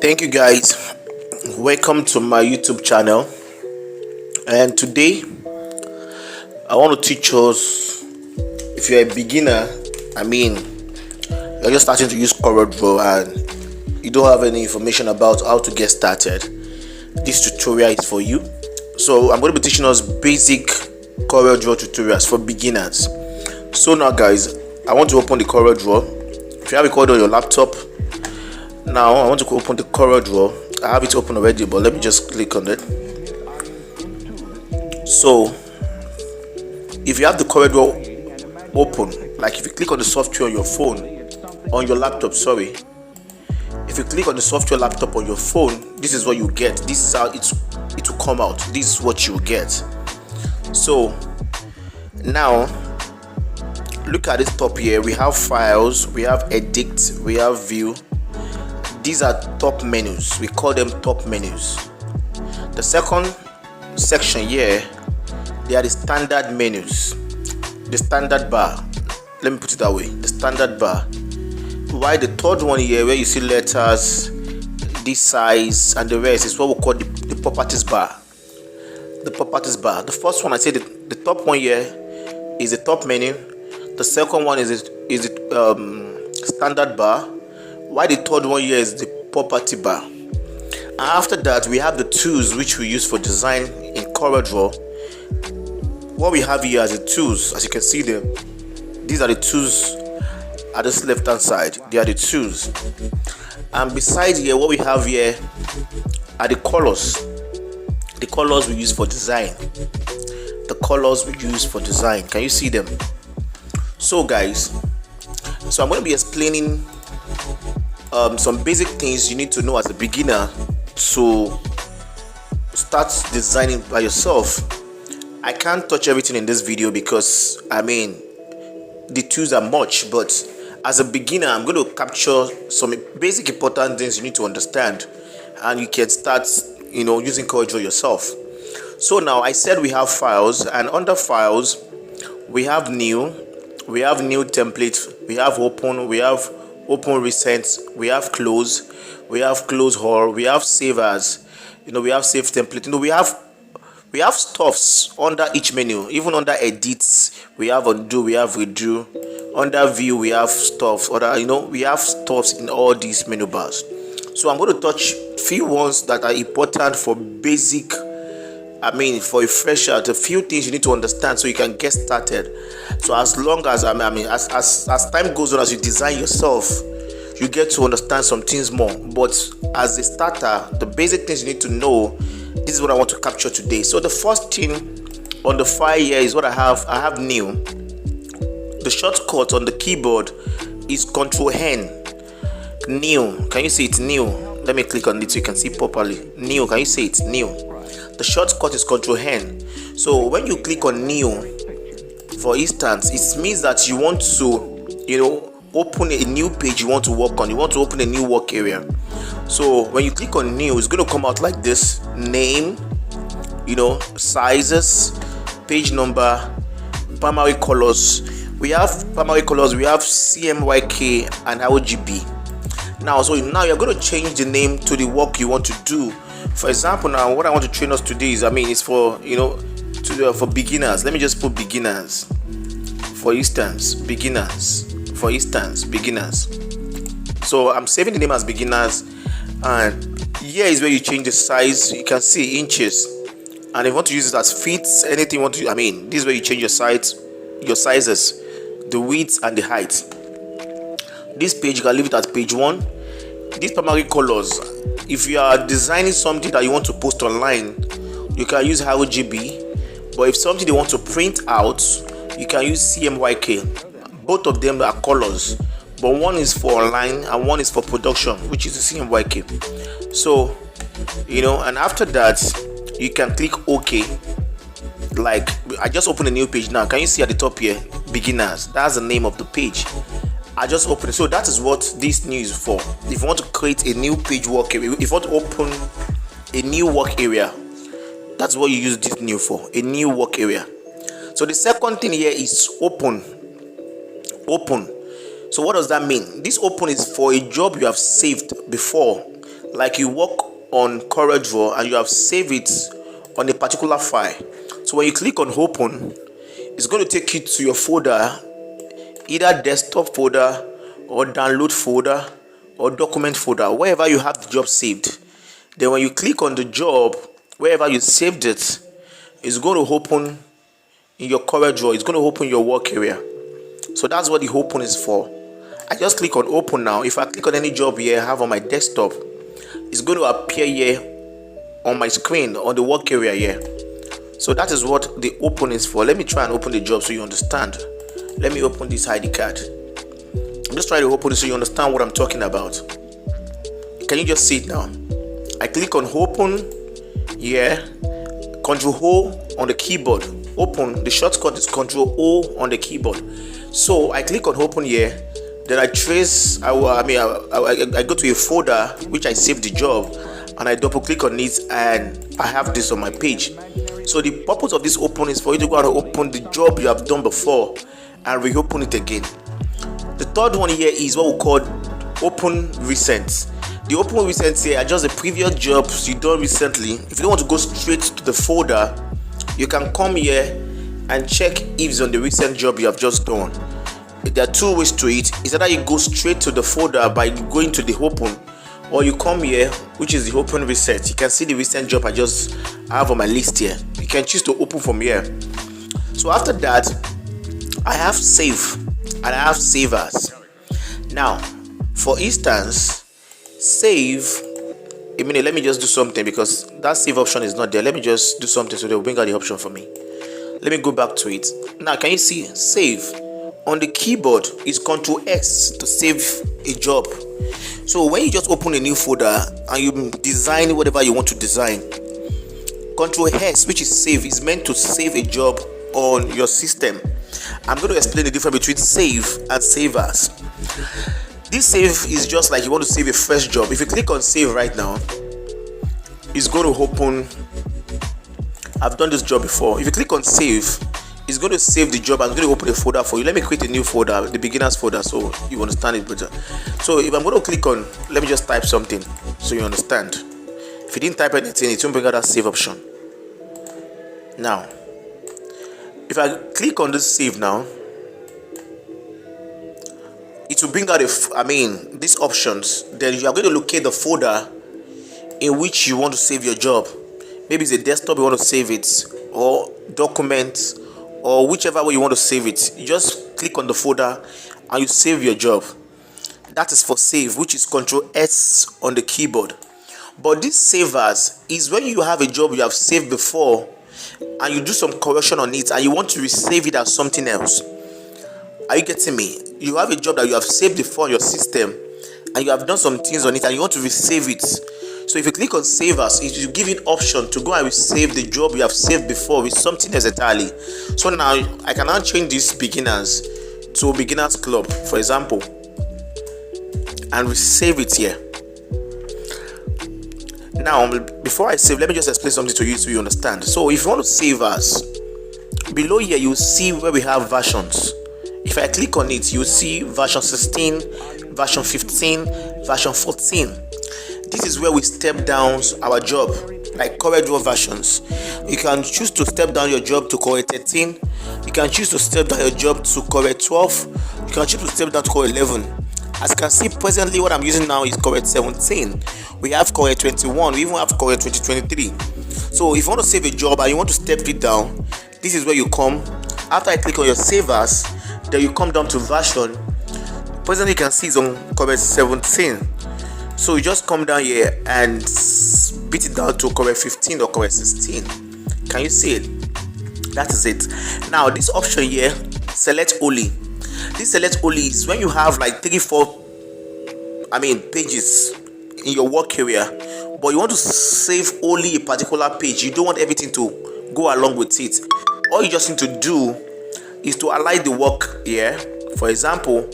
Thank you guys. Welcome to my YouTube channel. And today I want to teach us, if you're a beginner, you're just starting to use CorelDraw and you don't have any information about how to get started, this tutorial is for you. So I'm going to be teaching us basic CorelDraw tutorials for beginners. So now guys, I want to open the CorelDraw. If you have a CorelDraw on your laptop, now I want to open the CorelDraw. I have it open already, but let me just click on it. So if you have the CorelDraw open, like if you click on the software on your phone, on your laptop, if you click on the software laptop on your phone, this is what you get. This is how it will come out. This is what you get. So now look at this top here. We have files, we have edit, we have view. These are top menus. We call them top menus. The second section here, they are the standard menus, the standard bar. Let me put it that way, the standard bar. While the third one here, where you see letters, this size and the rest, is what we call the properties bar. The properties bar. The first one, I say the top one here is the top menu. The second one is the standard bar, while the third one here is the property bar. And after that, we have the tools which we use for design in CorelDraw. What we have here as the tools, as you can see them, these are the tools at this left hand side. They are the tools. And beside here, what we have here are the colors. The colors we use for design. The colors we use for design. Can you see them? So guys, so I'm going to be explaining some basic things you need to know as a beginner to start designing by yourself. I can't touch everything in this video because the tools are much, but as a beginner I'm going to capture some basic important things you need to understand, and you can start using CorelDraw yourself. So now I said we have files, and under files we have new template, we have open, we have open recent, we have close, we have close all, we have save as, we have save template, we have stuffs under each menu. Even under edits we have undo, we have redo. Under view we have stuff, we have stuffs in all these menu bars. So I'm going to touch few ones that are important for basic, for a fresher, the few things you need to understand so you can get started. So as long as as time goes on, as you design yourself, you get to understand some things more. But as a starter, the basic things you need to know, this is what I want to capture today. So the first thing on the file here is what I have new. The shortcut on the keyboard is Ctrl-N. New. Can you see it's new? Let me click on it so you can see properly. New. Can you see it's new? The shortcut is Ctrl-N. So when you click on new, for instance, it means that you want to, open a new page you want to work on. You want to open a new work area. So when you click on new, it's going to come out like this: name, sizes, page number, primary colors. We have primary colors. We have CMYK and RGB. Now you're going to change the name to the work you want to do. For example, now what I want to train us today is, it's for for beginners. Let me just put beginners. For instance, beginners. So I'm saving the name as beginners, and here is where you change the size. You can see inches, and if you want to use it as feet, anything you want to. This is where you change your sizes, the width and the height. This page you can leave it as page 1. These primary colors, if you are designing something that you want to post online, you can use RGB. But if something they want to print out, you can use CMYK. Both of them are colors, but one is for online and one is for production, which is the CMYK. So and after that you can click OK. Like I just opened a new page now. Can you see at the top here, beginners? That's the name of the page. I just opened it. So that is what this new is for. If you want to create a new page work area, if you want to open a new work area, that's what you use this new for, a new work area. So the second thing here is open. So what does that mean? This open is for a job you have saved before. like you work on CorelDraw and you have saved it on a particular file. So when you click on open, it's going to take you to your folder, either desktop folder or download folder or document folder, wherever you have the job saved. Then when you click on the job, wherever you saved it, it's going to open in your CorelDraw. It's going to open your work area. So that's what the open is for. I just click on open now. If I click on any job here I have on my desktop, it's going to appear here on my screen on the work area here. So that is what the open is for. Let me try and open the job so you understand. Let me open this ID card. I'm just trying to open it so you understand what I'm talking about. Can you just see it now? I click on open here, Control O on the keyboard. Open, the shortcut is Control O on the keyboard. So I click on open here, then I trace, I go to a folder which I saved the job, and I double click on it, and I have this on my page. So the purpose of this open is for you to go and open the job you have done before and reopen it again. The third one here is what we call open recent. The open recent here are just the previous jobs you done recently. If you don't want to go straight to the folder, you can come here and check if it's on the recent job you have just done. There are two ways to it. It's either you go straight to the folder by going to the open, or you come here, which is the open reset. You can see the recent job I just have on my list here. You can choose to open from here. So after that, I have save and I have save as. Now, for instance, save a minute, let me just do something because that save option is not there. Let me just do something so they'll bring out the option for me. Let me go back to it. Now, can you see save? On the keyboard is Control S to save a job. So when you just open a new folder and you design whatever you want to design, Control S, which is save, is meant to save a job on your system. I'm going to explain the difference between save and save as. This save is just like you want to save a fresh job. If you click on save right now, it's going to open. I've done this job before. If you click on save, it's going to save the job and it's going to open a folder for you. Let me create a new folder, the beginners folder, so you understand it better. So if I'm going to click on, let me just type something so you understand. If you didn't type anything, it won't bring out that save option. Now, if I click on this save now, it will bring out these options. Then you are going to locate the folder in which you want to save your job. Maybe it's a desktop you want to save it, or documents, or whichever way you want to save it. You just click on the folder and you save your job. That is for save, which is Control S on the keyboard. But this save as is when you have a job you have saved before and you do some correction on it and you want to resave it as something else. Are you getting me? You have a job that you have saved before on your system and you have done some things on it and you want to resave it. So if you click on save as, it will give you an option to go and resave the job you have saved before with something else entirely. So now I can now change this beginners to beginners club, for example, and resave it here. Now before I save, let me just explain something to you so you understand. So if you want to save as, below here you see where we have versions. If I click on it, you see version 16, version 15, version 14. This is where we step down our job, like CorelDraw versions. You can choose to step down your job to Corel 13. You can choose to step down your job to Corel 12. You can choose to step down to Corel 11. As you can see, presently what I'm using now is Corel 17. We have Corel 21. We even have Corel 2023. So if you want to save a job and you want to step it down, this is where you come. After I click on your save as, then you come down to version. Presently you can see it's on Corel 17. So you just come down here and beat it down to Corel 15 or Corel 16. Can you see it? That is it. Now this option here, select only. This select only is when you have like 3-4 pages in your work area, but you want to save only a particular page. You don't want everything to go along with it. All you just need to do is to align the work here. For example,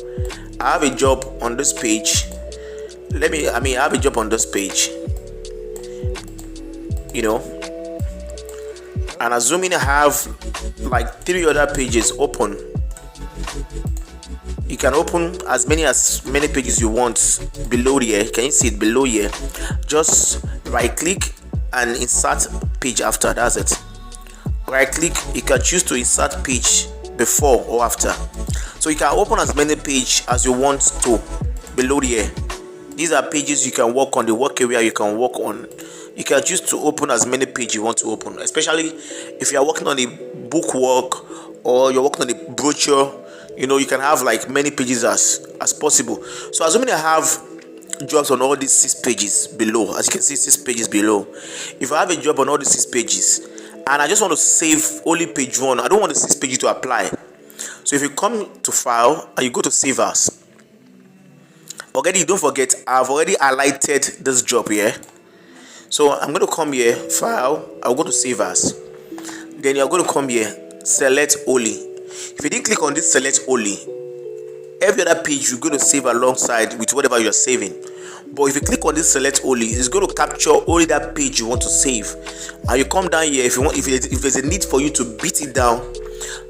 I have a job on this page. I have a job on this page, and assuming I have like 3 other pages open, You can open as many pages you want below here. Can you see it below here? Just right click and insert page after. That's it. Right click, you can choose to insert page before or after. So you can open as many pages as you want to below here. These are pages you can work on, the work area you can work on. You can choose to open as many pages you want to open, especially if you are working on a book work or you're working on a brochure. You know, you can have like many pages as possible. So assuming I have jobs on all these 6 pages below, as you can see, 6 pages below. If I have a job on all these 6 pages and I just want to save only page 1, I don't want the 6 pages to apply. So if you come to file and you go to save as, already, don't forget, I've already highlighted this job here. So I'm going to come here, file, I'll go to save as. Then you're going to come here, select only. If you didn't click on this select only, every other page you're going to save alongside with whatever you're saving. But if you click on this select only, it's going to capture only that page you want to save. And you come down here, if there's a need for you to beat it down,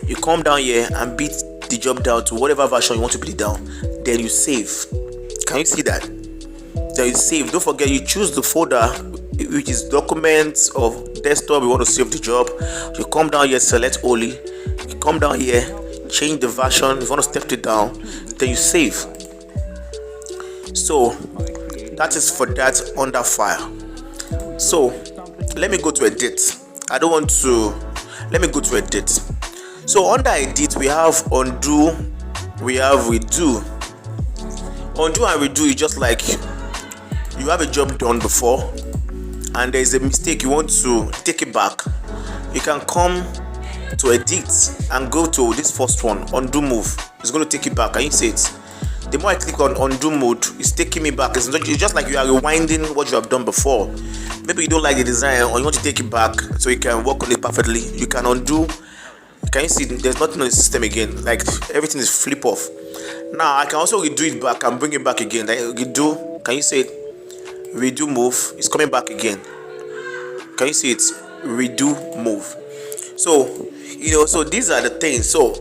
you come down here and beat the job down to whatever version you want to beat it down. Then you save. Can you see that? Then you save. Don't forget, you choose the folder which is documents or desktop you want to save the job. You come down here, select only. You come down here, change the version. If you want to step it down, then you save. So that is for that under file. So let me go to edit. Let me go to edit. So under edit, we have undo, we have redo. Undo and redo is just like you have a job done before and there is a mistake, you want to take it back. You can come to edit and go to this first one, undo move. It's going to take it back. Can you see it? The more I click on undo mode, it's taking me back. It's just like you are rewinding what you have done before. Maybe you don't like the design or you want to take it back so you can work on it perfectly. You can undo. Can you see there's nothing on the system again? Like everything is flip off. Now I can also redo it back and bring it back again. Like redo, can you see it? Redo move, it's coming back again. Can you see it? Redo move. So so these are the things. So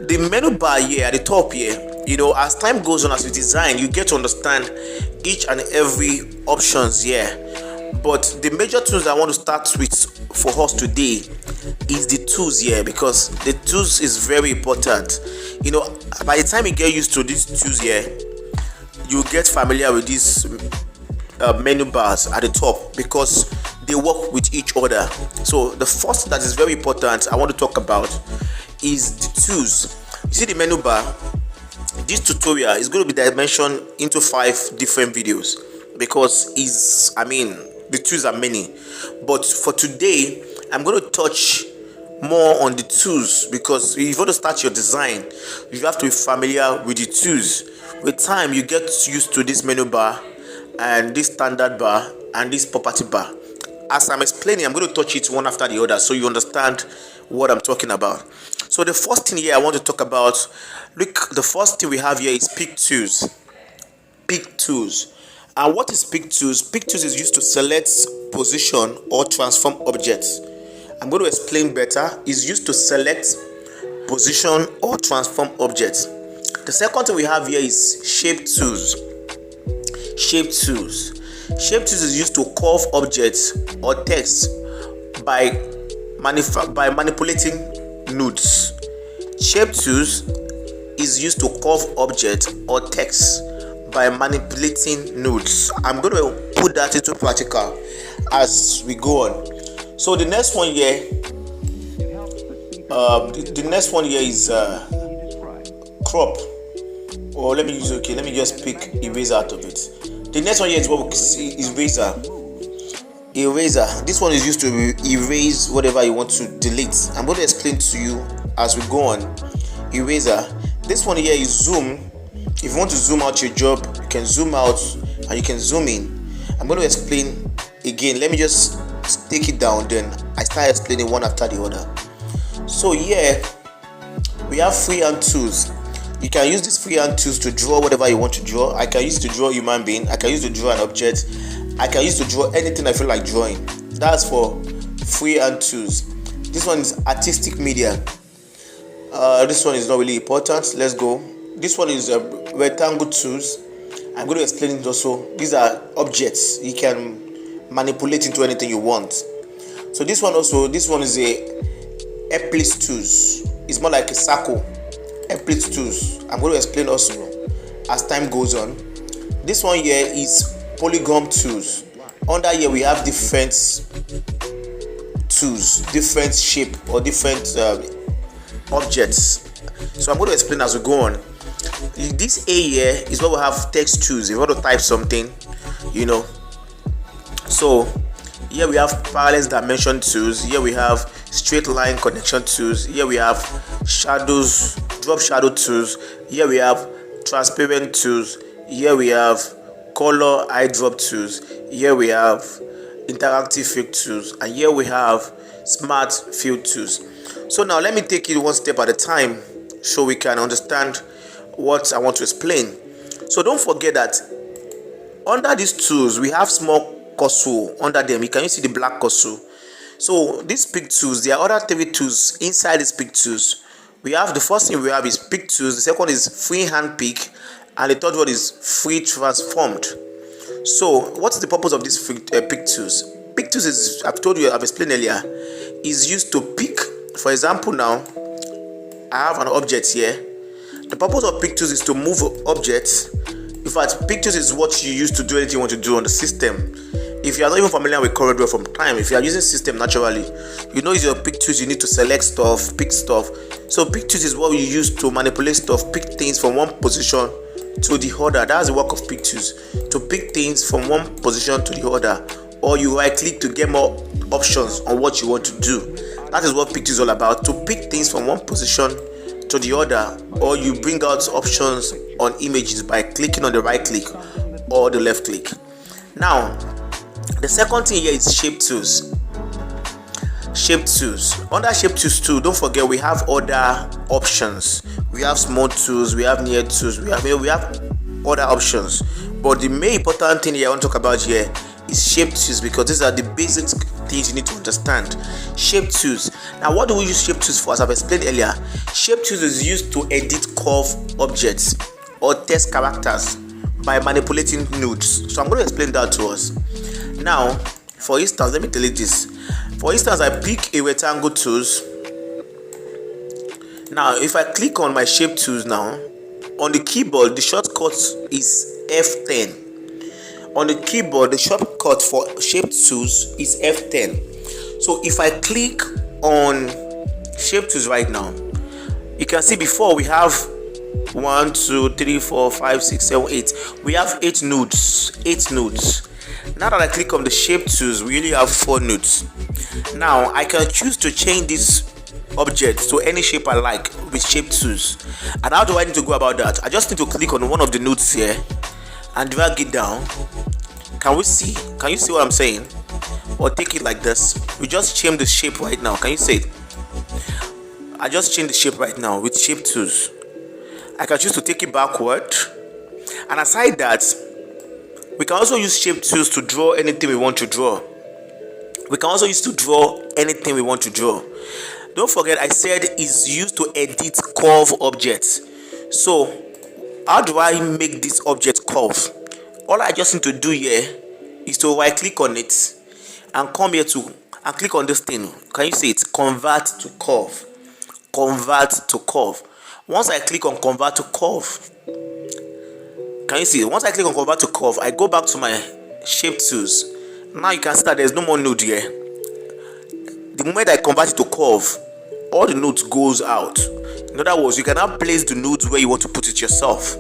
the menu bar here at the top here, as time goes on, as you design, you get to understand each and every options here. But the major tools I want to start with for us today is the tools here, because the tools is very important. By the time you get used to these tools here, you get familiar with these menu bars at the top because they work with each other. So the first that is very important I want to talk about is the tools. You see the menu bar, this tutorial is going to be dimensioned into 5 different videos because the tools are many. But for today, I'm going to touch more on the tools because if you want to start your design, you have to be familiar with the tools. With time, you get used to this menu bar and this standard bar and this property bar. As I'm explaining, I'm going to touch it one after the other so you understand what I'm talking about. So the first thing here I want to talk about, look, the first thing we have here is pick tools. Pick tools. And what is pick tools? Pick tools is used to select, position, or transform objects. I'm going to explain better. It's used to select, position, or transform objects. The second thing we have here is shape tools. Shape tools. Shape tools is used to curve objects or text by manipulating nodes. Shape tools is used to curve objects or text by manipulating nodes. I'm going to put that into practical as we go on. So the next one here, is crop. Or let me just pick erase out of it. The next one here is what we see is eraser. Eraser. This one is used to erase whatever you want to delete. I'm going to explain to you as we go on. Eraser. This one here is zoom. If you want to zoom out your job, you can zoom out and you can zoom in. I'm going to explain again. Let me just take it down, then I start explaining one after the other. So here we have freehand tools. You can use these freehand tools to draw whatever you want to draw. I can use to draw a human being. I can use to draw an object. I can use to draw anything I feel like drawing. That's for freehand tools. This one is artistic media. This one is not really important. Let's go. This one is rectangle tools. I'm going to explain it also. These are objects you can manipulate into anything you want. So this one is a ellipse tools. It's more like a circle. Ellipse tools. I'm going to explain also as time goes on. This one here is polygon tools. Under here we have different tools, different shape or different objects. So I'm going to explain as we go on. This A here is where we have text tools. If you want to type something, so here we have parallel dimension tools. Here we have straight line connection tools. Here we have shadows, drop shadow tools. Here we have transparent tools. Here we have color eye drop tools. Here we have interactive fill tools, and here we have smart fill tools. So now let me take it one step at a time so we can understand what I want to explain. So don't forget that under these tools we have small cursor under them. You can see the black cursor. So these pick tools, there are other 3 tools inside these pick tools. We have the first thing we have is pick tools, the second is freehand pick, and the third one is free transformed. So what's the purpose of these pick tools? Pick tools is, I've explained earlier, is used to pick. For example, now I have an object here. The purpose of pick tools is to move objects. In fact, pick tools is what you use to do anything you want to do on the system. If you are not even familiar with CorelDraw from time, if you are using system naturally, use your pick tools. You need to select stuff, pick stuff. So pick tools is what we use to manipulate stuff, pick things from one position to the other. That's the work of pick tools, to pick things from one position to the other, or you right click to get more options on what you want to do. That is what pick tools is all about, to pick things from one position to the other, or you bring out options on images by clicking on the right click or the left click. Now the second thing here is shape tools. Shape tools. Under shape tools too, don't forget we have other options. We have small tools, we have near tools, we have other options. But the main important thing here I want to talk about here is shape tools, because these are the basic things you need to understand. Shape tools. Now what do we use shape tools for? As I've explained earlier, shape tools is used to edit curved objects or text characters by manipulating nodes. So I'm going to explain that to us. Now, for instance, let me delete this. For instance, I pick a rectangle tools. Now, if I click on my shape tools now, on the keyboard, the shortcut is F10. On the keyboard, the shortcut for shape tools is F10. So if I click on shape tools right now, you can see before we have 1, 2, 3, 4, 5, 6, 7, 8. We have 8 nodes. 8 nodes. Now that I click on the shape tools, we really have 4 nodes. Now I can choose to change this object to any shape I like with shape tools. And how do I need to go about that? I just need to click on one of the nodes here and drag it down. Can you see what I'm saying? Or take it like this. We just change the shape right now. Can you see it? I just changed the shape right now with shape tools. I can choose to take it backward. And aside that, we can also use shape tools to draw anything we want to draw. We can also use to draw anything we want to draw. Don't forget, I said it's used to edit curve objects. So how do I make this object curve? All I just need to do here is to right click on it and come here and click on this thing. Can you see it? Convert to curve. Convert to curve. Once I click on convert to curve, can you see? Once I click on convert to curve, I go back to my shape tools. Now you can see that there's no more node here. The moment I convert it to curve, all the nodes goes out. In other words, you can now place the nodes where you want to put it yourself.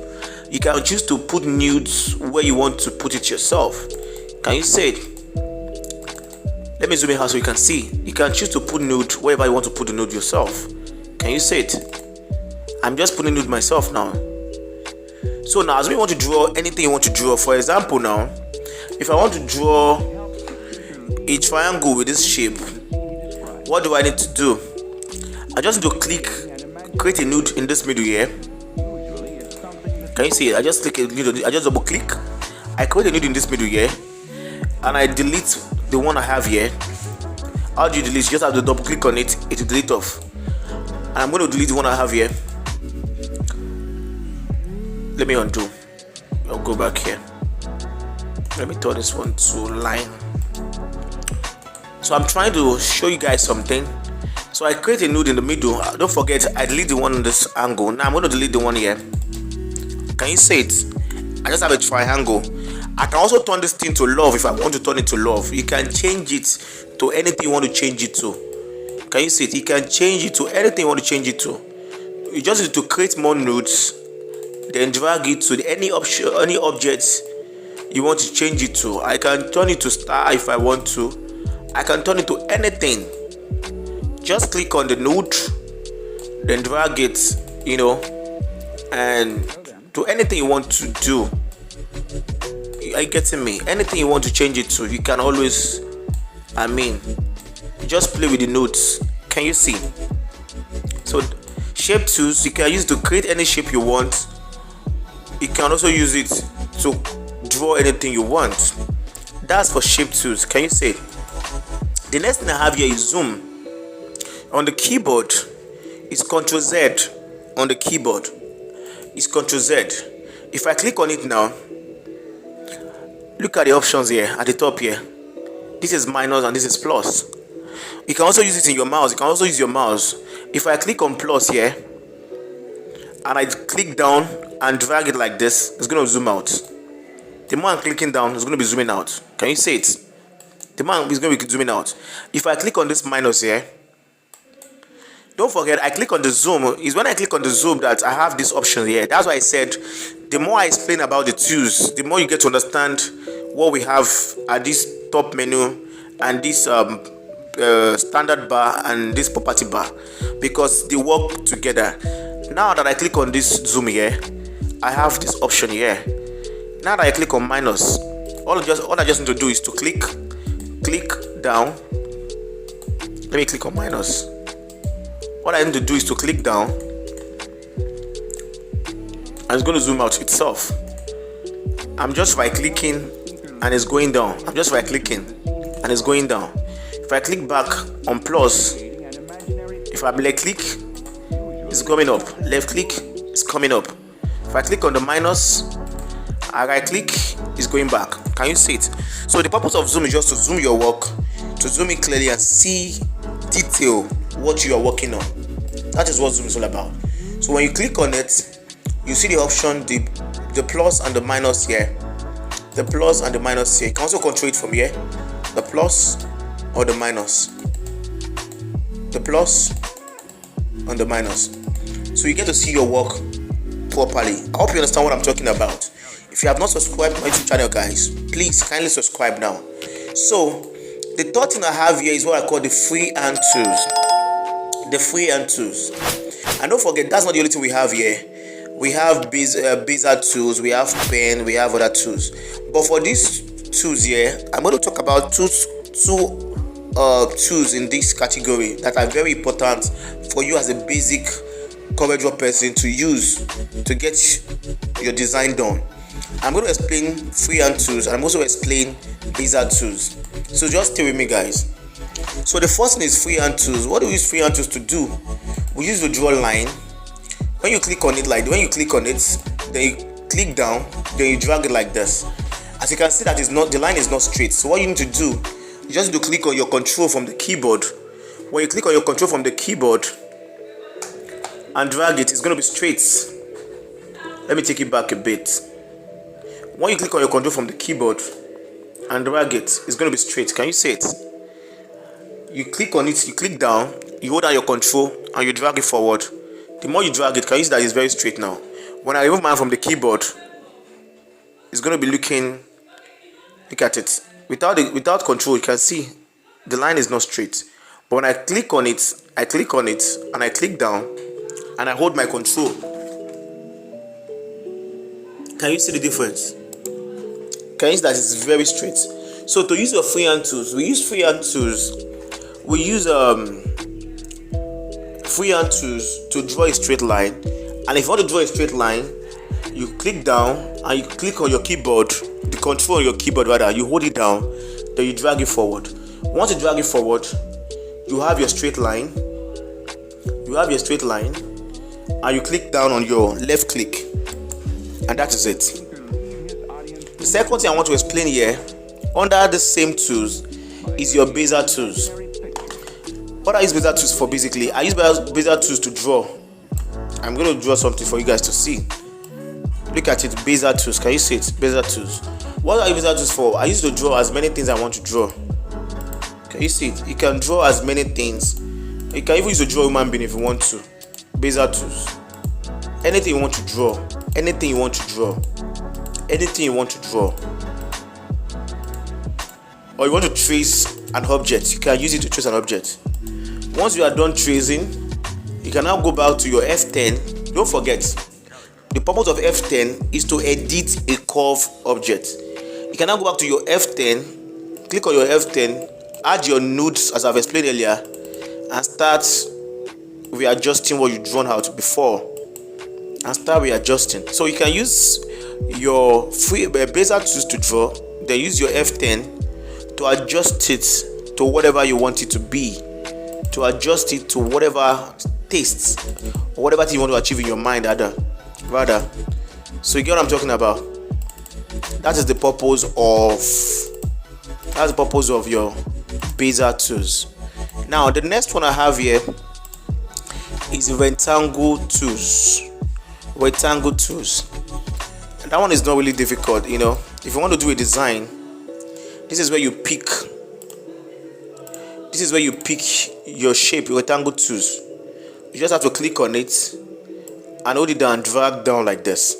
You can choose to put nodes where you want to put it yourself. Can you see it? Let me zoom in out so you can see. You can choose to put node wherever you want to put the node yourself. Can you see it? I'm just putting node myself now. So now, as we want to draw anything you want to draw, for example, now, if I want to draw a triangle with this shape, what do I need to do? I just need to create a node in this middle here. Can you see it? I just click a node, I just double click. I create a node in this middle here, and I delete the one I have here. How do you delete? You just have to double click on it, it will delete off. And I'm going to delete the one I have here. let me undo. I'll go back here. Let me turn this one to line. So I'm trying to show you guys something. So I create a node in the middle. Don't forget, I delete the one on this angle. Now I'm going to delete the one here. Can you see it? I just have a triangle. I can also turn this thing to love if I want to turn it to love. You can change it to anything you want to change it to. Can you see it? You can change it to anything you want to change it to. You just need to create more nodes, then drag it to any option, any objects you want to change it to. I can turn it to star if I want to. I can turn it to anything. Just click on the node, then drag it, and to anything you want to do. Are you getting me? Anything you want to change it to, you can always, just play with the nodes. Can you see? So shape tools, you can use to create any shape you want. You can also use it to draw anything you want. That's for shape tools. Can you see? The next thing I have here is zoom. On the keyboard, it's Ctrl Z. On the keyboard, it's Ctrl Z. If I click on it now, look at the options here at the top here. This is minus and this is plus. You can also use it in your mouse. You can also use your mouse. If I click on plus here and I click down and drag it like this, it's going to zoom out. The more I'm clicking down, it's going to be zooming out. Can you see it? The more it's going to be zooming out. If I click on this minus here, don't forget, I click on the zoom. It's when I click on the zoom that I have this option here. That's why I said the more I explain about the tools, the more you get to understand what we have at this top menu and this standard bar and this property bar, because they work together. Now that I click on this zoom here, I have this option here. Now that I click on minus, all I just need to do is to click down. Let me click on minus. What I need to do is to click down and it's going to zoom out itself. I'm just right clicking and it's going down. I'm just right clicking and it's going down. If I click back on plus, if I left click, it's coming up. Left click, it's coming up. If I click on the minus, I right click, it's going back. Can you see it? So the purpose of zoom is just to zoom your work, to zoom it clearly and see detail what you are working on. That is what zoom is all about. So when you click on it, you see the option, the plus and the minus here. The plus and the minus here. You can also control it from here. The plus or the minus. The plus and the minus. So you get to see your work properly. I hope you understand what I'm talking about. If you have not subscribed to my YouTube channel, guys, please kindly subscribe now. So the third thing I have here is what I call the freehand tools. The freehand tools. And don't forget, that's not the only thing we have here. We have bezier tools, we have pen, we have other tools. But for these tools here, I'm going to talk about two tools in this category that are very important for you as a basic CorelDraw person to use to get your design done. I'm going to explain freehand tools and I'm also explain bezier tools. So just stay with me, guys. So the first thing is freehand tools. What do we use freehand tools to do? We use to draw a line. When you click on it, then you click down, then you drag it like this. As you can see, the line is not straight. So what you need to do, you just need to click on your control from the keyboard. When you click on your control from the keyboard and drag it, it's going to be straight. Let me take it back a bit. When you click on your control from the keyboard and drag it, it's going to be straight. Can you see it? You click on it, you click down, you hold down your control and you drag it forward. The more you drag it, can you see that it's very straight now? When I remove mine from the keyboard, it's going to be looking, look at it. Without control, you can see the line is not straight. But when I click on it and I click down and I hold my control, can you see the difference? Can you see that it's very straight? So to use your freehand tools, we use freehand tools to draw a straight line. And if you want to draw a straight line, you click down and you click on your keyboard, the control on your keyboard rather, you hold it down, then you drag it forward. Once you drag it forward, you have your straight line. And you click down on your left click. and that is it. The second thing I want to explain here under the same tools is your Bezier tools. What I use Bezier tools for, basically, I use Bezier tools to draw. I'm going to draw something for you guys to see. Look at it, Bezier tools. Can you see it? Bezier tools. What I use Bezier tools for? I use to draw as many things I want to draw. Can you see it? You can draw as many things. You can even use to draw a human being if you want to. Bezier tools. Anything you want to draw. Anything you want to draw. Anything you want to draw. Or you want to trace an object, you can use it to trace an object. Once you are done tracing, you can now go back to your F10. Don't forget, the purpose of F10 is to edit a curve object. You can now go back to your F10, click on your F10, add your nodes as I've explained earlier, and start readjusting what you've drawn out before, and start readjusting. So you can use your free Bezier tools to draw, then use your F10 to adjust it to whatever you want it to be, to adjust it to whatever tastes or whatever thing you want to achieve in your mind rather. So you get what I'm talking about? That is the purpose of your Bezier tools. Now the next one I have here is rectangle tools. Rectangle tools. And that one is not really difficult, you know. If you want to do a design, this is where you pick your shape, your rectangle tools. You just have to click on it and hold it down and drag down like this.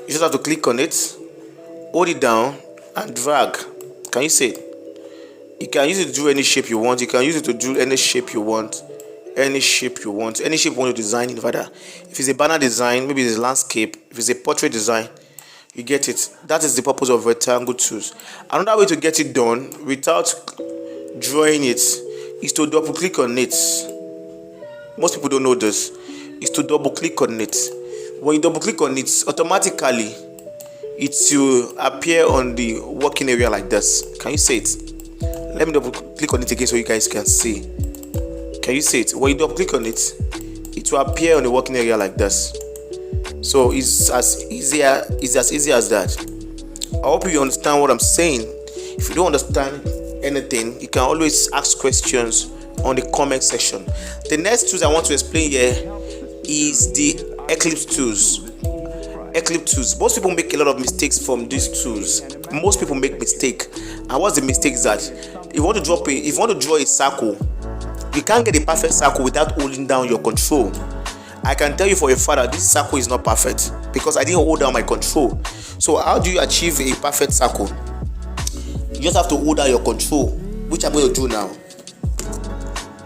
You just have to click on it, hold it down and drag. Can you see it? You can use it to do any shape you want. You can use it to do any shape you want. Any shape you want to design in rather. If it's a banner design, maybe it's a landscape, if it's a portrait design, you get it. That is the purpose of rectangle tools. Another way to get it done without drawing it is to double click on it. Most people don't know this. Is to double click on it. When you double click on it, automatically it will appear on the working area like this. Can you see it? Let me double click on it again so you guys can see. Can you see it? When you double click on it, it will appear on the working area like this. So it's as easy as that. I hope you understand what I'm saying. If you don't understand anything, you can always ask questions on the comment section. The next tools I want to explain here is the Eclipse tools. Eclipse tools. Most people make a lot of mistakes from these tools. Most people make mistake. And what's the mistake is that if you want to draw a circle, you can't get a perfect circle without holding down your control. I can tell you for a fact that this circle is not perfect because I didn't hold down my control. So how do you achieve a perfect circle? You just have to hold down your control, which I'm going to do now.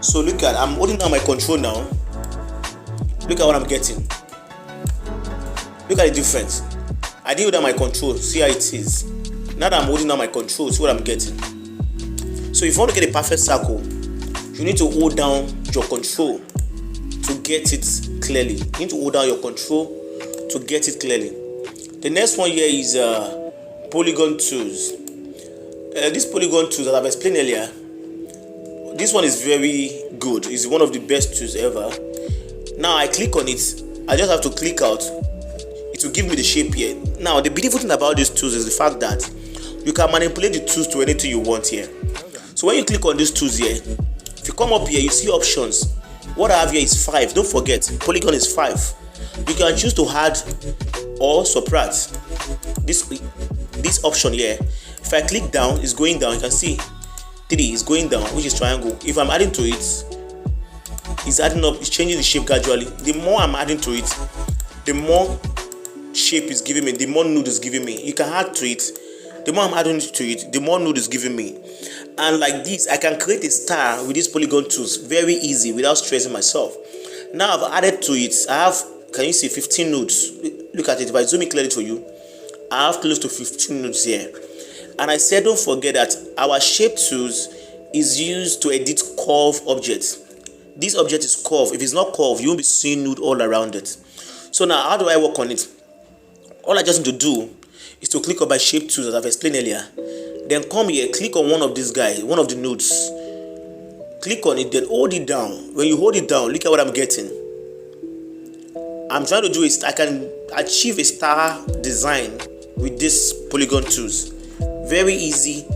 So look at, I'm holding down my control now. Look at what I'm getting. Look at the difference. I didn't hold down my control. See how it is. Now that I'm holding down my control, see what I'm getting. So if you want to get a perfect circle, you need to hold down your control to get it clearly. You need to hold down your control to get it clearly. The next one here is polygon tools. These polygon tools that I've explained earlier, this one is very good. It's one of the best tools ever. Now I click on it. I just have to click out. It will give me the shape here. Now the beautiful thing about these tools is the fact that you can manipulate the tools to anything you want here. So when you click on these tools here, if you come up here, you see options. What I have here is 5. Don't forget, polygon is 5. You can choose to add or subtract. This option here. If I click down, it's going down. You can see 3 is going down, which is triangle. If I'm adding to it, it's adding up. It's changing the shape gradually. The more I'm adding to it, the more shape is giving me. The more node is giving me. You can add to it. The more I'm adding to it, the more node is giving me. And like this, I can create a star with these polygon tools very easy without stressing myself. Now I've added to it. I have, can you see 15 nodes? Look at it. If I zoom it clearly for you, I have close to 15 nodes here. And I said, don't forget that our shape tools is used to edit curve objects. This object is curved. If it's not curved, you won't be seeing node all around it. So now, how do I work on it? All I just need to do is to click on my shape tools as I've explained earlier. Then come here, click on one of these guys, one of the nodes. Click on it, then hold it down. When you hold it down, look at what I'm getting. I'm trying to do is I can achieve a star design with this polygon tools. Very easy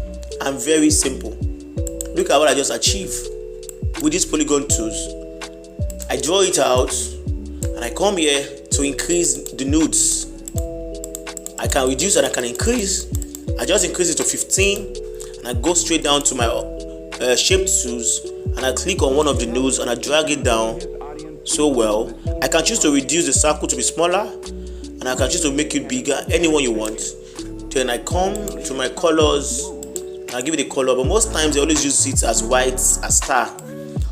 and very simple. Look at what I just achieved with these polygon tools. I draw it out and I come here to increase the nodes. I can reduce and I can increase. I just increase it to 15 and I go straight down to my shape tools and I click on one of the nodes and I drag it down so well. I can choose to reduce the circle to be smaller and I can choose to make it bigger, anyone you want. Then I come to my colors and I give it a color, but most times they always use it as white, as star.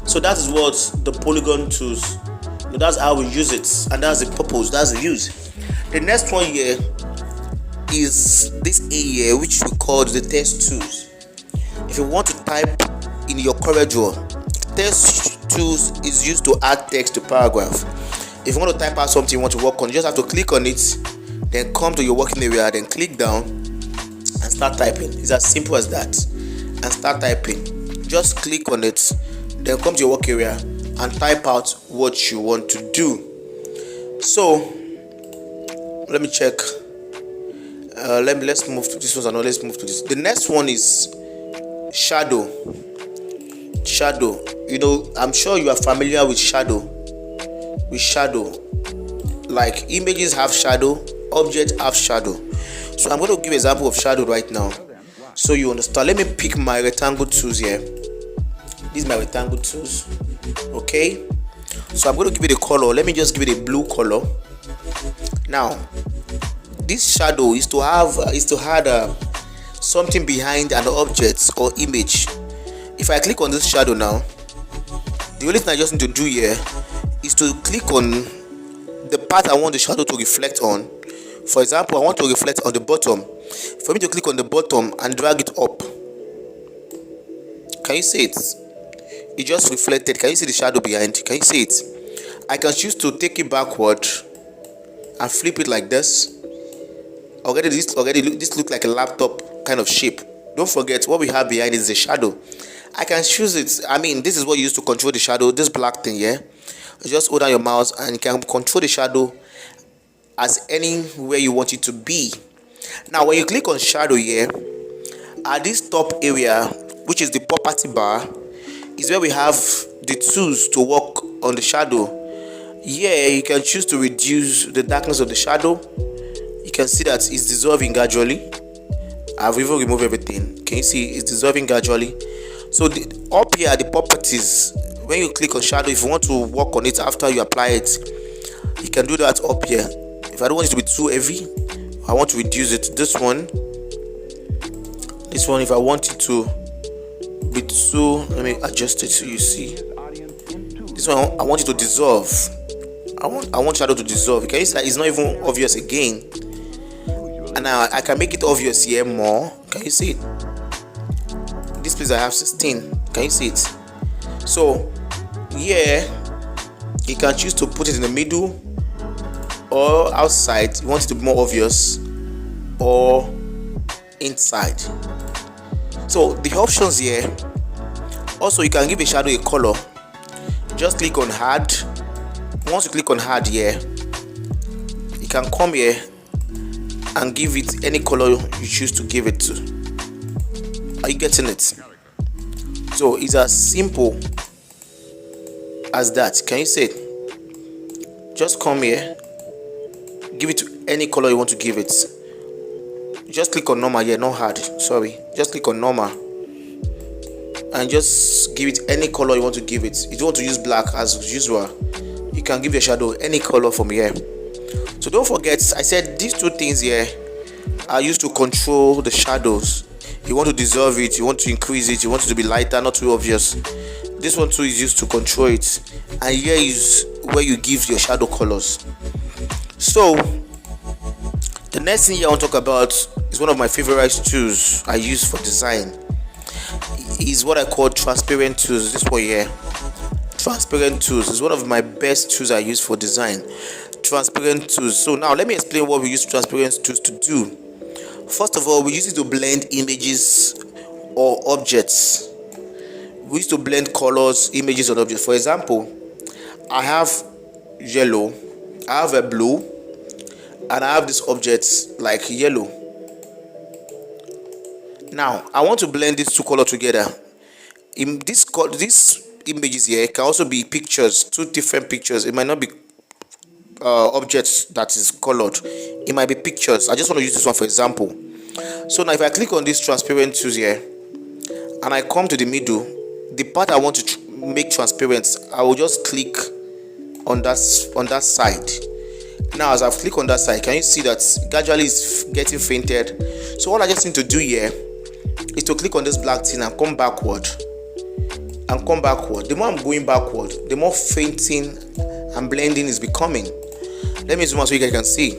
So that is what the polygon tools, that's how we use it, and that's the purpose, that's the use. The next one here is this A here, which we call the text tools. If you want to type in your CorelDraw, text tools is used to add text to paragraph. If you want to type out something you want to work on, you just have to click on it, then come to your working area, then click down and start typing. It's as simple as that. And start typing. Just click on it, then come to your work area and type out what you want to do. So let me check. Let's move to this one. Let's move to this. The next one is shadow. Shadow. You know, I'm sure you are familiar with shadow. Like images have shadow, objects have shadow. So I'm going to give an example of shadow right now, so you understand. Let me pick my rectangle tools here. These are my rectangle tools. Okay. So I'm going to give it a color. Let me just give it a blue color. Now, this shadow is to add something behind an object or image. If I click on this shadow now, the only thing I just need to do here is to click on the part I want the shadow to reflect on. For example, I want to reflect on the bottom. For me to click on the bottom and drag it up. Can you see it? It just reflected. Can you see the shadow behind? Can you see it? I can choose to take it backward and flip it like this. This looks like a laptop kind of shape. Don't forget, what we have behind is the shadow. I can choose it. I mean, this is what you use to control the shadow. This black thing here. You just hold down your mouse and you can control the shadow as anywhere you want it to be. Now, when you click on shadow here, at this top area, which is the property bar, is where we have the tools to work on the shadow. Here, you can choose to reduce the darkness of the shadow. You can see that it's dissolving gradually. I've even removed everything. Can you see it's dissolving gradually? So up here are the properties. When you click on shadow, if you want to work on it after you apply it, you can do that up here. If I don't want it to be too heavy, I want to reduce it. This one, if I want it to be too, let me adjust it so you see. This one, I want it to dissolve. I want shadow to dissolve. Can you see that it's not even obvious again? And now I can make it obvious here more. Can you see it? This place I have 16. Can you see it? So here you can choose to put it in the middle or outside. You want it to be more obvious, or inside. So the options here. Also, you can give a shadow a color. Just click on add. Once you click on add here, you can come here and give it any color you choose to give it to. Are you getting it? So it's as simple as that. Can you see it? Just come here, give it to any color you want to give it. Just click on normal here, not hard. Sorry, just click on normal and just give it any color you want to give it. If you want to use black as usual, you can give your shadow any color from here. So don't forget, I said these two things here are used to control the shadows. You want to dissolve it, you want to increase it, you want it to be lighter, not too obvious. This one too is used to control it, and here is where you give your shadow colors. So the next thing I want to talk about is one of my favorite tools I use for design. Is what I call transparent tools. This one here, transparent tools, is one of my best tools I use for design. Transparent tools. So now let me explain what we use transparent tools to do. First of all, we use it to blend images or objects. We use to blend colors, images, and objects. For example, I have yellow I have a blue, and I have this object like yellow. Now I want to blend these two colors together. In this these images here can also be pictures, two different pictures. It might not be objects that is colored, it might be pictures. I just want to use this one for example. So now if I click on this transparent tools here and I come to the middle, the part I want to make transparent, I will just click on that side. Now as I've clicked on that side, can you see that gradually it's getting fainted? So all I just need to do here is to click on this black thing and come backward and come backward. The more I'm going backward, the more fainting and blending is becoming. Let me zoom out so you guys can see.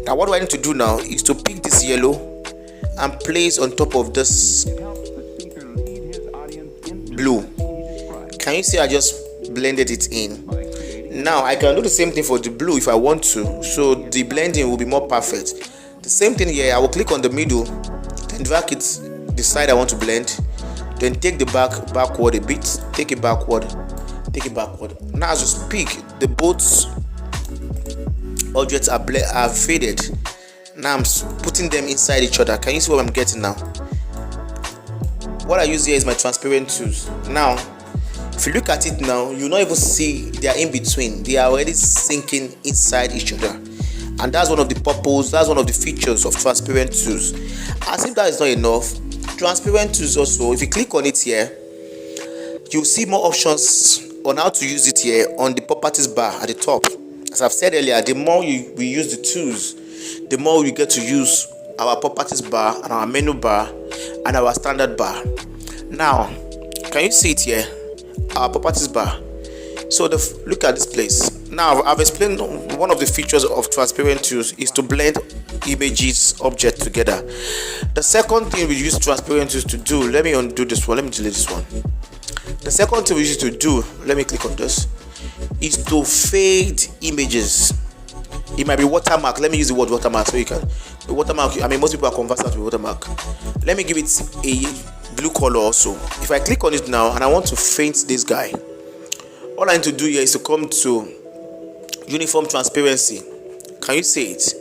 Now what do I need to do now is to pick this yellow and place on top of this blue. Can you see I just blended it in? Now I can do the same thing for the blue if I want to, so the blending will be more perfect. The same thing here, I will click on the middle, then drag it the side I want to blend, then take the backward a bit, take it backward. Now as you speak, the both objects are faded. Now I'm putting them inside each other. Can you see what I'm getting now? What I use here is my transparent tools. Now if you look at it now, you'll not even see they are in between. They are already sinking inside each other, and that's one of the purpose, that's one of the features of transparent tools. As if that is not enough, transparent tools also, if you click on it here, you'll see more options on how to use it here on the properties bar at the top. As I've said earlier, the more we use the tools, the more we get to use our properties bar and our menu bar and our standard bar. Now can you see it here, our properties bar? So look at this place. Now I've explained one of the features of transparent tools is to blend images object together. The second thing we use transparent tools to do, let me undo this one, let me delete this one. The second thing we use to do, let me click on this, is to fade images. It might be watermark. Let me use the word watermark so you can. The watermark, I mean, most people are conversant with watermark. Let me give it a blue color also. If I click on it now and I want to faint this guy, all I need to do here is to come to uniform transparency. Can you see it?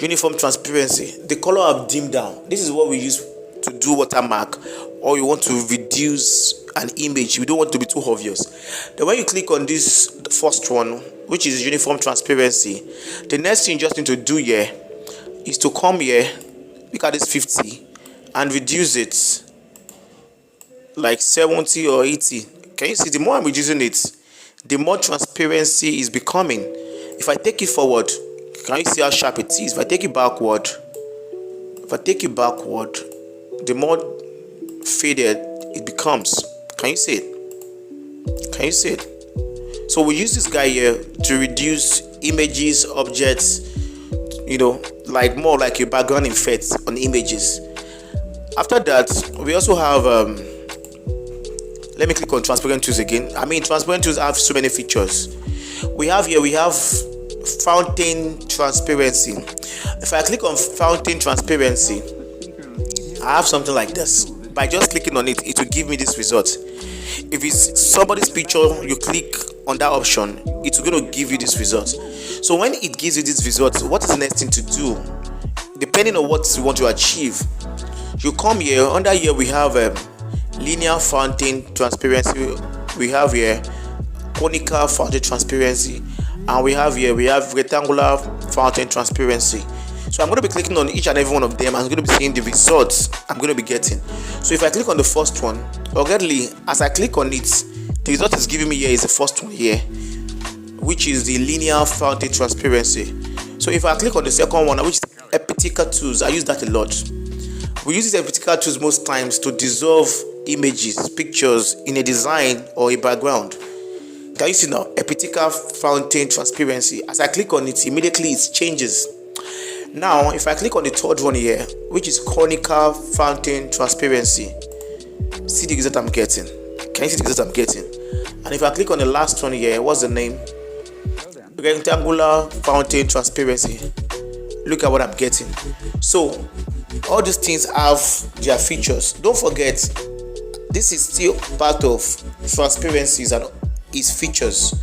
Uniform transparency. The color I've dimmed down. This is what we use to do watermark, or you want to reduce an image. We don't want it to be too obvious. Then when you click on this first one, which is uniform transparency, the next thing you just need to do here is to come here, look at this 50 and reduce it like 70 or 80. Can you see? The more I'm reducing it, the more transparency is becoming. If I take it forward, can you see how sharp it is? If I take it backward, the more faded it becomes. Can you see it? Can you see it? So we use this guy here to reduce images, objects, you know, like more like a background effect on images. After that, we also have let me click on transparent tools again. I mean, transparent tools have so many features. We have fountain transparency. If I click on fountain transparency, I have something like this. By just clicking on it, it will give me this result. If it's somebody's picture, you click on that option, it's going to give you this result. So when it gives you this result, what is the next thing to do? Depending on what you want to achieve, you come here. Under here we have linear fountain transparency, we have here conical fountain transparency, and we have rectangular fountain transparency. So I'm going to be clicking on each and every one of them. I'm going to be seeing the results I'm going to be getting. So if I click on the first one, already as I click on it, the result is giving me here is the first one here, which is the linear fountain transparency. So if I click on the second one, which is epitical tools, I use that a lot. We use these epitical tools most times to dissolve images, pictures in a design or a background. Can you see now? Epitical fountain transparency. As I click on it, immediately it changes. Now, if I click on the third one here, which is conical fountain transparency, see the result I'm getting. Can you see the result I'm getting? And if I click on the last one here, what's the name? Rectangular fountain transparency. Look at what I'm getting. So, all these things have their features. Don't forget, this is still part of transparencies and its features.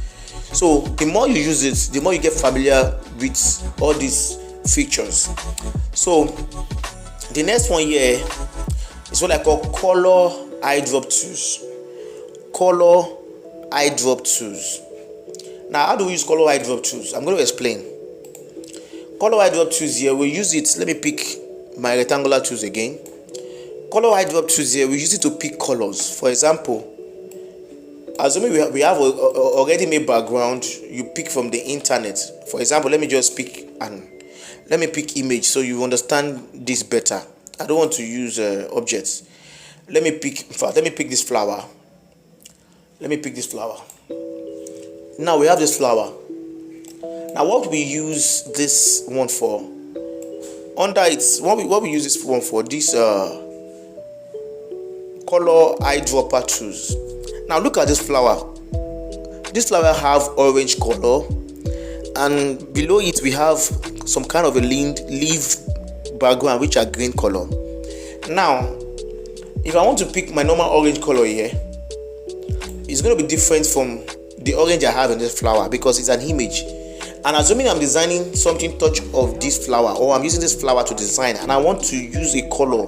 So the more you use it, the more you get familiar with all these features. So the next one here is what I call color eyedrop tools. Color eyedrop tools. Now, how do we use color eyedrop tools? I'm going to explain. Color eyedrop tools here, we use it. Let me pick my rectangular tools again. Color eyedrop tools here, we use it to pick colors. For example, assuming we have a already made background, you pick from the internet. For example, let me pick image so you understand this better. I don't want to use objects. Let me pick this flower. Let me pick this flower. Now we have this flower. Now what we use this one for? Under it's what we use this one for, this color eyedropper tools. Now look at this flower. This flower have orange color, and below it we have some kind of a leaf background which are green color. Now if I want to pick my normal orange color here, it's going to be different from the orange I have in this flower because it's an image. And assuming I'm designing something touch of this flower, or I'm using this flower to design, and I want to use a color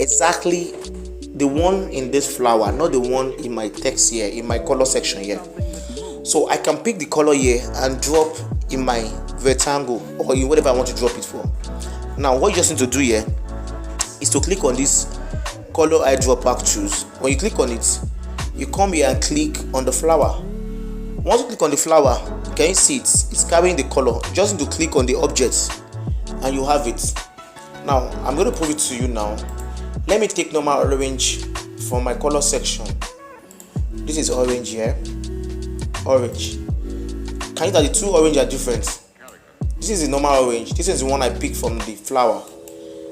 exactly the one in this flower, not the one in my text here, in my color section here. So I can pick the color here and drop in my rectangle or in whatever I want to drop it for. Now what you just need to do here is to click on this color eyedropper tools. When you click on it, you come here and click on the flower. Once you click on the flower, can you see it? It's carrying the color. You just need to click on the object and you have it. Now I'm going to prove it to you now. Let me take normal orange from my color section. This is orange here. Orange. Can you tell the two orange are different? This is the normal orange. This is the one I picked from the flower.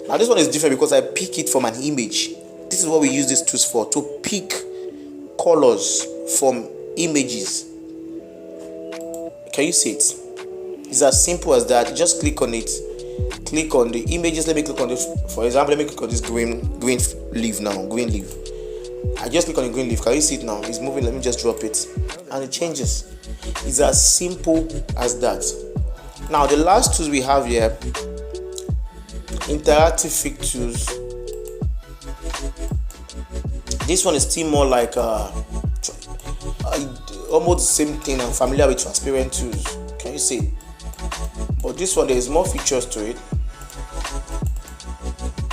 Now this one is different because I pick it from an image. This is what we use these tools for, to pick colors from images. Can you see it? It's as simple as that. Just click on it. Click on the images. Let me click on this. For example, let me click on this green leaf now. Green leaf. I just click on the green leaf. Can you see it now? It's moving. Let me just drop it, and it changes. It's as simple as that. Now the last tools we have here, interactive fill tools. This one is still more like almost the same thing. I'm familiar with transparent tools. Can you see? But this one, there is more features to it.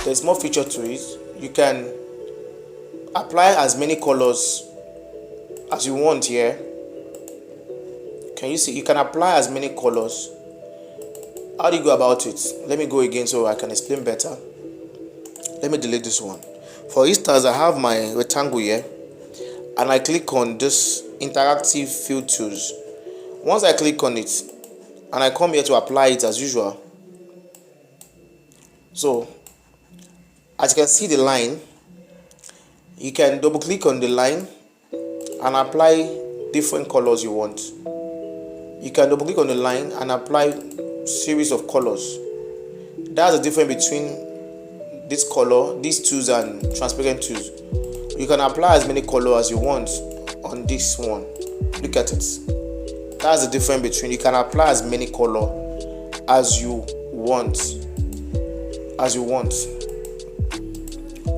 There's more feature to it. You can apply as many colors as you want here. Can you see? You can apply as many colors. How do you go about it? Let me go again so I can explain better. Let me delete this one. For instance, I have my rectangle here, and I click on this interactive fill tools. Once I click on it and I come here to apply it as usual, so as you can see the line, you can double click on the line and apply different colors you want. You can double click on the line and apply series of colors. That's the difference between this color, these tools, and transparent tools. You can apply as many colors as you want on this one. Look at it. That's the difference between, you can apply as many color as you want.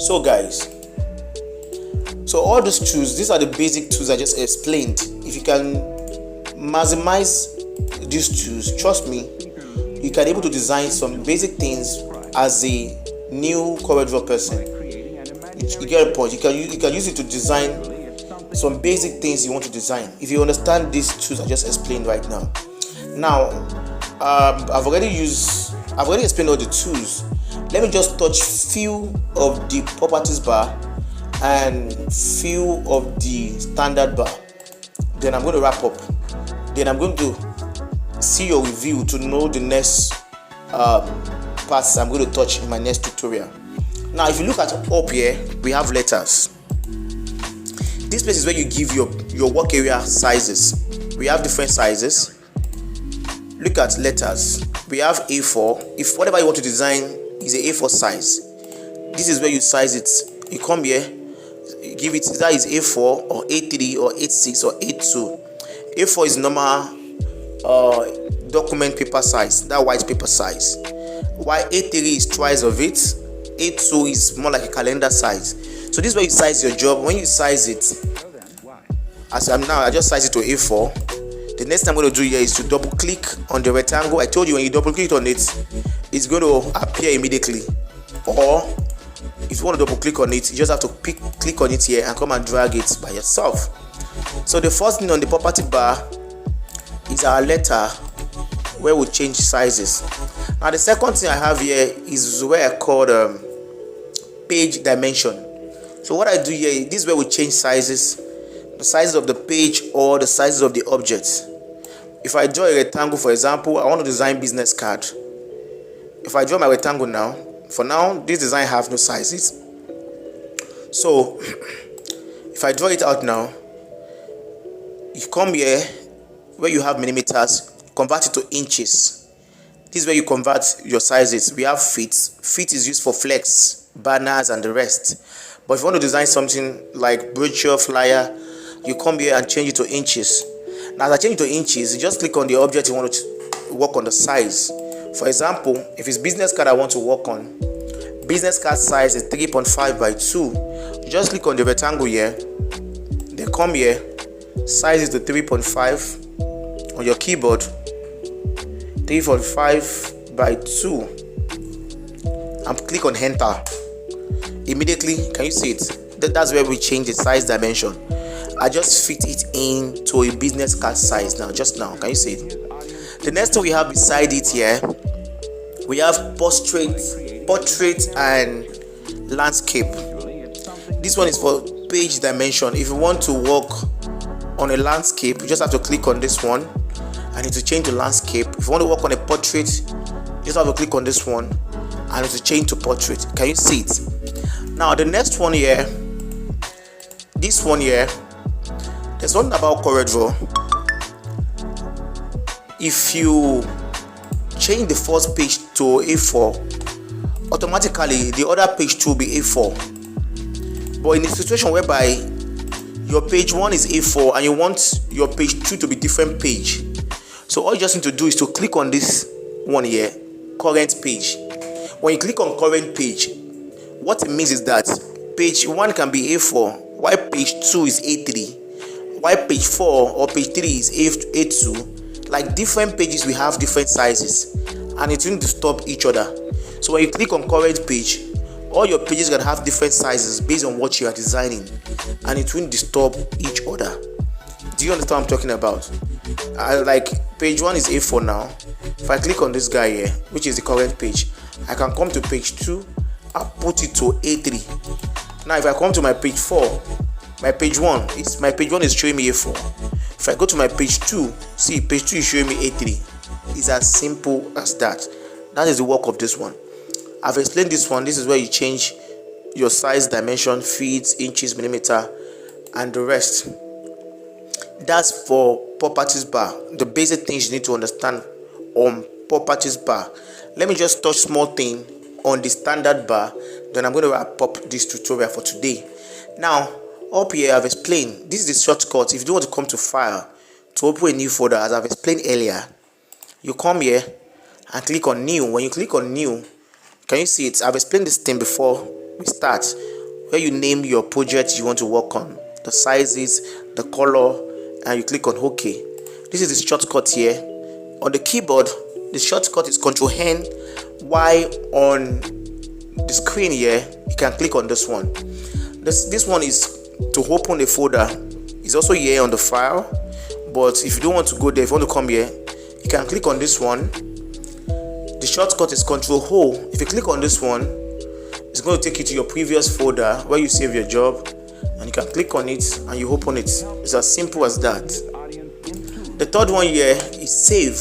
So guys, so all these tools, these are the basic tools I just explained. If you can maximize these tools, trust me, you can be able to design some basic things as a new CorelDraw person. You get a point. You can use it to design some basic things you want to design. If you understand these tools I just explained right now. Now, I've already explained all the tools. Let me just touch few of the properties bar and few of the standard bar. Then I'm going to wrap up. Then I'm going to see your review to know the next parts I'm going to touch in my next tutorial. Now, if you look at up here, we have letters. This place is where you give your work area sizes. We have different sizes. Look at letters. We have A4. If whatever you want to design is a A4 size, this is where you size it. You come here, you give it, that is A4 or A3 or A6 or A2. A4 is normal document paper size, that white paper size, while A3 is twice of it. A2 is more like a calendar size. So this is where you size your job. When you size it, as I'm now, I just size it to A4. The next thing I'm going to do here is to double click on the rectangle. I told you when you double click on it, it's going to appear immediately. Or if you want to double click on it, you just have to click on it here and come and drag it by yourself. So the first thing on the property bar is our letter, where we change sizes. Now the second thing I have here is where I call page dimension. So what I do here, this is where we change sizes, the sizes of the page or the sizes of the objects. If I draw a rectangle, for example, I want to design business card. If I draw my rectangle now, for now this design have no sizes. So if I draw it out now, you come here where you have millimeters, convert it to inches. This is where you convert your sizes. We have feet. Feet is used for flex, banners and the rest. But if you want to design something like brochure, flyer, you come here and change it to inches. Now as I change it to inches, you just click on the object you want to work on the size. For example, if it's business card I want to work on, business card size is 3.5 by 2. You just click on the rectangle here, then come here, size is to 3.5 on your keyboard, 3.5 by 2, and click on enter. Immediately, can you see it? That's where we change the size dimension. I just fit it into a business card size now, just now. Can you see it? The next thing we have beside it here, we have portrait and landscape. This one is for page dimension. If you want to work on a landscape, you just have to click on this one and it will change the landscape. If you want to work on a portrait, you just have to click on this one and it will change to portrait. Can you see it? Now the next one here, this one here, there's something about CorelDraw. If you change the first page to A4, automatically the other page 2 will be A4. But in a situation whereby your page 1 is A4 and you want your page 2 to be different page, so all you just need to do is to click on this one here, current page. When you click on current page, what it means is that page 1 can be A4, while page 2 is A3, while page 4 or page 3 is A2. Like different pages, we have different sizes and it won't disturb each other. So when you click on current page, all your pages can have different sizes based on what you are designing and it won't disturb each other. Do you understand what I'm talking about? Like page 1 is A4 now. If I click on this guy here, which is the current page, I can come to page 2 and put it to A3. Now if I come to my page 4, my page 1 is showing me A4. If I go to my page 2, see page 2 is showing me A3. It's as simple as that. That is the work of this one. I've explained this one. This is where you change your size, dimension, feet, inches, millimeter, and the rest. That's for properties bar. The basic things you need to understand on properties bar. Let me just touch small thing on the standard bar. Then I'm going to wrap up this tutorial for today. Now, up here I've explained. This is the shortcut. If you don't want to come to file to open a new folder, as I've explained earlier, you come here and click on new. When you click on new, can you see it? I've explained this thing before we start, where you name your project you want to work on, the sizes, the color, and you click on OK. This is the shortcut here. On the keyboard, the shortcut is Ctrl-N, while on the screen here, you can click on this one. This one is to open a folder. It's also here on the file, but if you don't want to go there, if you want to come here, you can click on this one. The shortcut is Ctrl-O. If you click on this one, it's going to take you to your previous folder where you save your job, and you can click on it and you open it. It's as simple as that. The third one here is save.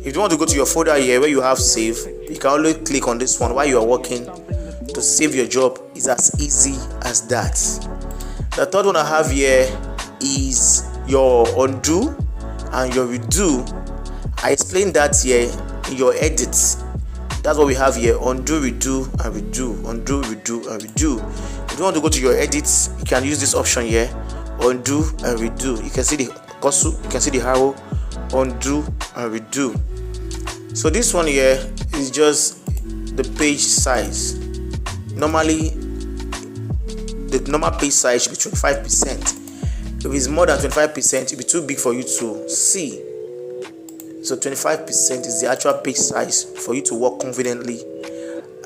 If you want to go to your folder here where you have save, you can always click on this one while you are working to save your job. Is as easy as that. The third one I have here is your undo and your redo. I explained that here in your edits. That's what we have here: undo, redo, and redo. Undo, redo, and redo. If you want to go to your edits, you can use this option here: undo and redo. You can see the cursor, you can see the arrow, undo and redo. So this one here is just the page size. Normally the normal page size should be 25%. If it's more than 25%, it'll be too big for you to see. So 25% is the actual page size for you to work confidently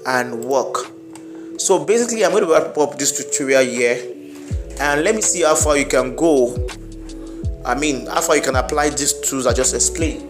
and work. So basically, I'm going to wrap up this tutorial here, and let me see how far you can go. How far you can apply these tools I just explained.